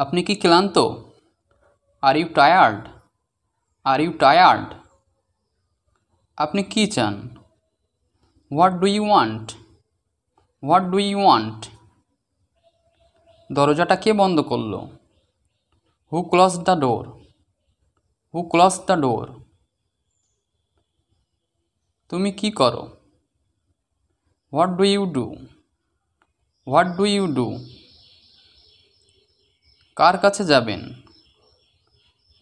আপনি কি ক্লান্ত? Are you tired? Are you tired? আপনি কি চান? What do you want? What do you want? দরজাটা কে বন্ধ করলো? Who close the door? Who close the door? তুমি কি করো? What do you do? What do you do? কার কাছে যাবেন?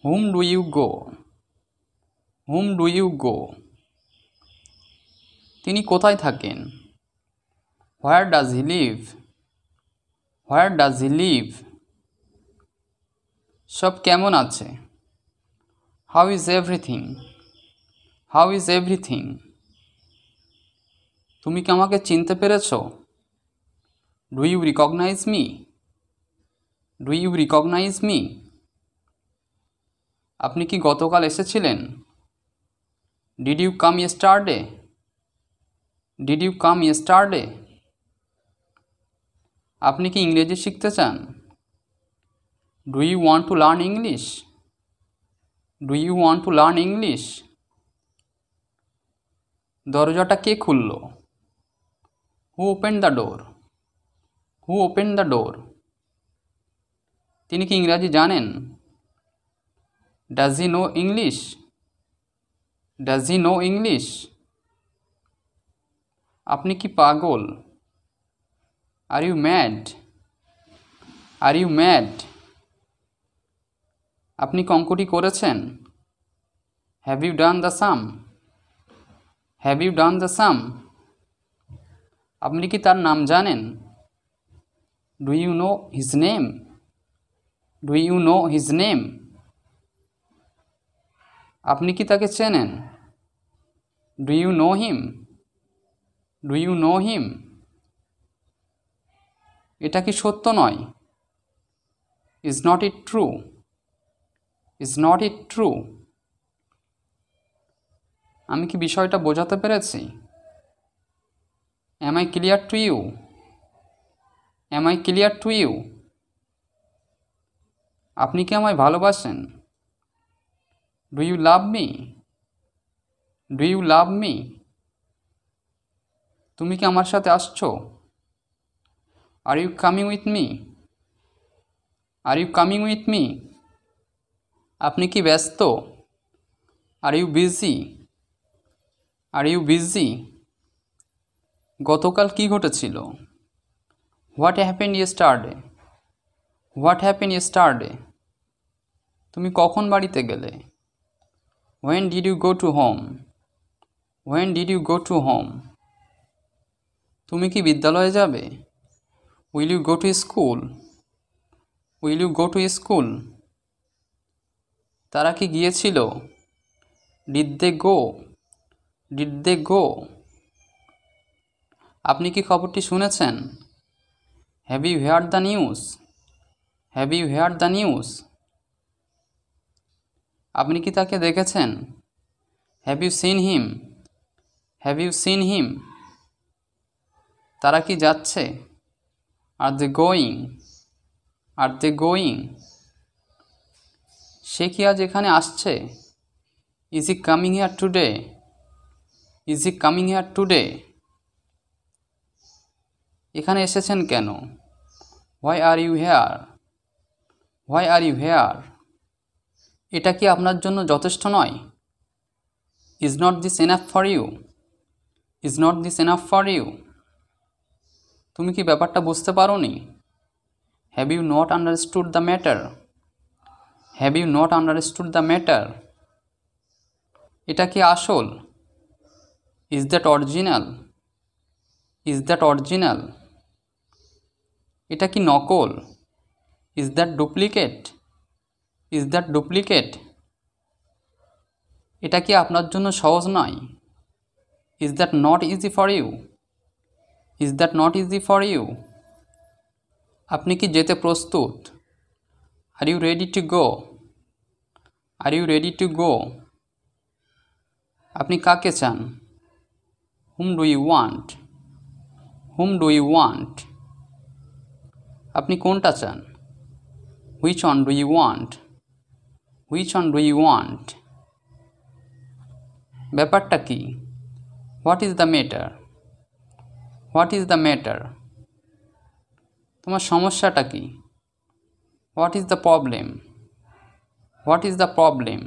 Whom do you go? Whom do you go? তিনি কোথায় থাকেন? Where does he live? Where does he live? সব কেমন আছে? How is everything? How is everything? তুমি কি আমাকে চিনতে পেরেছ? Do you recognise me? Do you recognise me? আপনি কি গতকাল এসেছিলেন? Did you come yesterday? Did you come yesterday? আপনি কি ইংরেজি শিখতে চান? Do you want to learn English? Do you want to learn English? দরজাটা কে খুলল? Who open the door? Who open the door? তিনি কি ইংরাজি জানেন? Does he know English? Does he know English? আপনি কি পাগল? Are you mad? Are you mad? আপনি কি অঙ্কটি করেছেন? Have you done the sum? Have you done the sum? আপনি কি তার নাম জানেন? Do you know his name? Do you know his name? আপনি কি তাকে চেনেন? Do you know him? Do you know him? এটা কি সত্য নয়? Is not it true? Is not it true? আমি কি বিষয়টা বোঝাতে পেরেছি? Am I clear to you? Am I clear to you? আপনি কি আমায় ভালোবাসেন? Do you love me? Do you love me? তুমি কি আমার সাথে আসছো? Are you coming with me? Are you coming with me? আপনি কি ব্যস্ত? Are you busy? Are you busy? গতকাল কি ঘটেছিল? What happened yesterday? What happened yesterday? তুমি কখন বাড়িতে গেলে? When did you go to home? When did you go to home? তুমি কি বিদ্যালয়ে যাবে? Will you go to school? Will you go to school? তারা কি গিয়েছিল? Did they go? Did they go? আপনি কি খবরটি শুনেছেন? Have you heard the news? Have you heard the news? আপনি কি তাকে দেখেছেন? Have you seen him? Have you seen him? তারা কি যাচ্ছে? আর they going? R they going? সে কি আজ এখানে আসছে? Is he coming here today? Is he coming here today? এখানে এসেছেন কেন? Why are you here? Why are you here? এটা কি আপনার জন্য যথেষ্ট নয়? Is not this enough for you? Is not this enough for you? তুমি কি ব্যাপারটা বুঝতে পারোনি? Have you not understood the matter? Have you not understood the matter? এটা কি আসল? Is that original? Is that original? এটা কি নকল? Is that duplicate? Is that duplicate? এটা কি আপনার জন্য সহজ নয়? Is that not easy for you? Is that not easy for you? আপনি কি যেতে প্রস্তুত? Are you ready to go? Are you ready to go? আপনি কাকে চান? Whom do you want? Whom do you want? আপনি কোনটা চান? Which one do you want, which one do you want. ব্যাপারটা কি, what is the matter, what is the matter. তোমার সমস্যাটা কি, what is the problem, what is the problem.